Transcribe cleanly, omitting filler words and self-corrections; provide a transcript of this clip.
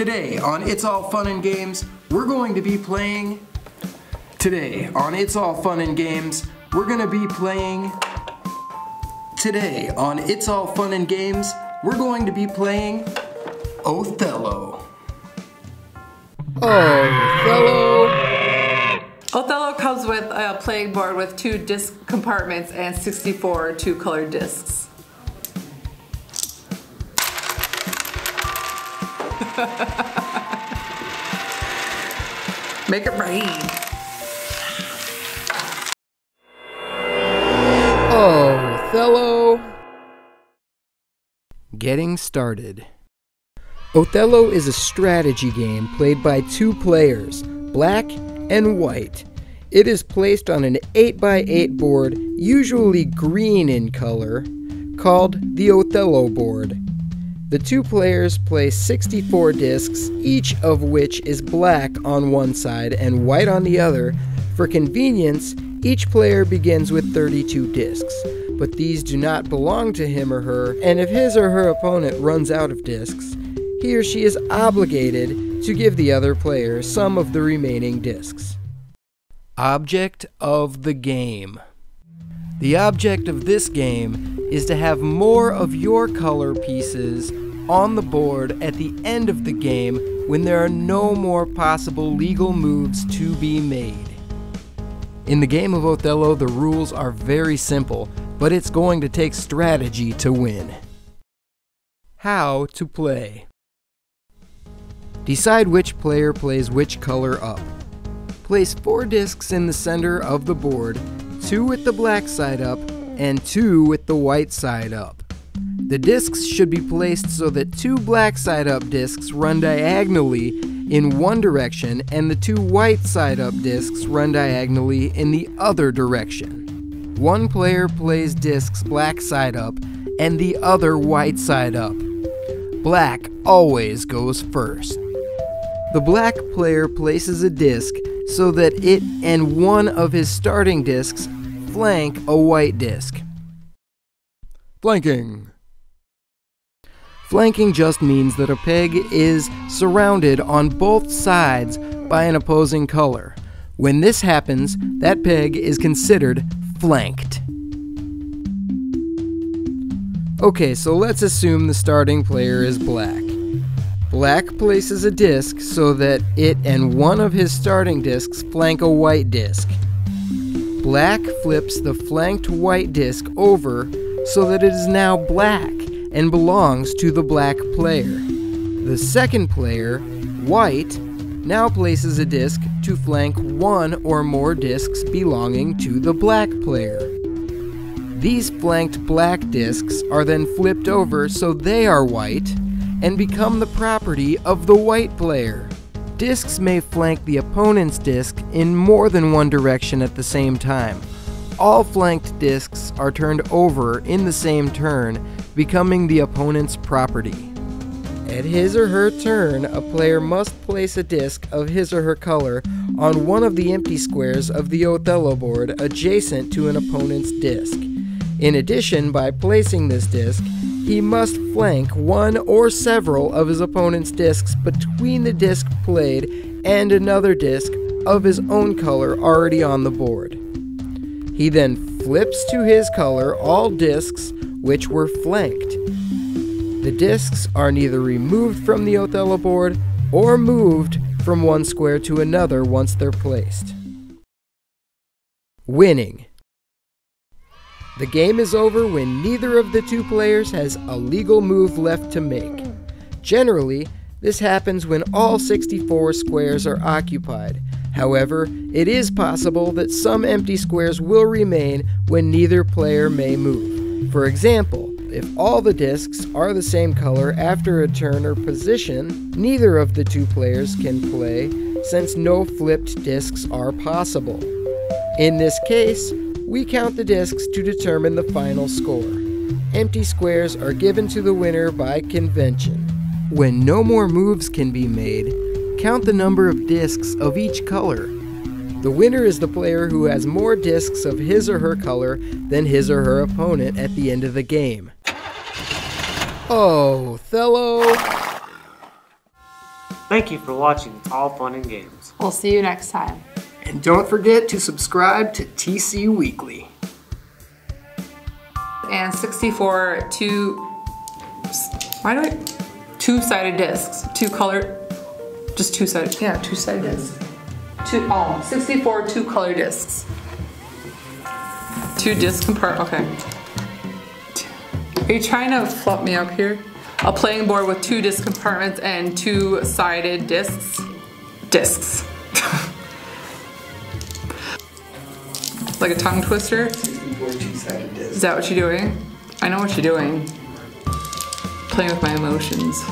Today on It's All Fun and Games, we're going to be playing... Today on It's All Fun and Games, we're going to be playing... Today on It's All Fun and Games, we're going to be playing... Othello. Othello. Othello comes with a playing board with 2 disc compartments and 64 2-colored discs. Make it rain. Othello. Getting started. Othello is a strategy game played by 2 players, black and white. It is placed on an 8x8 board, usually green in color, called the Othello board. The 2 players play 64 discs, each of which is black on one side and white on the other. For convenience, each player begins with 32 discs, but these do not belong to him or her, and if his or her opponent runs out of discs, he or she is obligated to give the other player some of the remaining discs. Object of the game. The object of this game is to have more of your color pieces on the board at the end of the game when there are no more possible legal moves to be made. In the game of Othello, the rules are very simple, but it's going to take strategy to win. How to play. Decide which player plays which color up. Place 4 discs in the center of the board, 2 with the black side up, and 2 with the white side up. The discs should be placed so that 2 black side up discs run diagonally in one direction and the 2 white side up discs run diagonally in the other direction. One player plays discs black side up and the other white side up. Black always goes first. The black player places a disc so that it and one of his starting discs flank a white disc. Flanking. Flanking just means that a peg is surrounded on both sides by an opposing color. When this happens, that peg is considered flanked. Okay, so let's assume the starting player is black. Black places a disc so that it and one of his starting discs flank a white disc. Black flips the flanked white disc over so that it is now black and belongs to the black player. The second player, white, now places a disc to flank one or more discs belonging to the black player. These flanked black discs are then flipped over so they are white and become the property of the white player. Discs may flank the opponent's disc in more than one direction at the same time. All flanked discs are turned over in the same turn, becoming the opponent's property. At his or her turn, a player must place a disc of his or her color on one of the empty squares of the Othello board adjacent to an opponent's disc. In addition, by placing this disc, he must flank one or several of his opponent's discs between the disc played and another disc of his own color already on the board. He then flips to his color all discs which were flanked. The discs are neither removed from the Othello board or moved from one square to another once they're placed. Winning. The game is over when neither of the 2 players has a legal move left to make. Generally, this happens when all 64 squares are occupied. However, it is possible that some empty squares will remain when neither player may move. For example, if all the discs are the same color after a turn or position, neither of the 2 players can play since no flipped discs are possible. In this case, we count the discs to determine the final score. Empty squares are given to the winner by convention. When no more moves can be made, count the number of discs of each color. The winner is the player who has more discs of his or her color than his or her opponent at the end of the game. Othello. Thank you for watching It's All Fun and Games. We'll see you next time. And don't forget to subscribe to TC Weekly. And 64 two-sided discs. Just two-sided, yeah, two-sided discs. 64 two-color discs. 2 disc compartments, okay. Are you trying to fluff me up here? A playing board with 2 disc compartments and 2-sided discs. Discs. Like a tongue twister? 64 two-sided discs. Is that what you're doing? I know what you're doing. Playing with my emotions.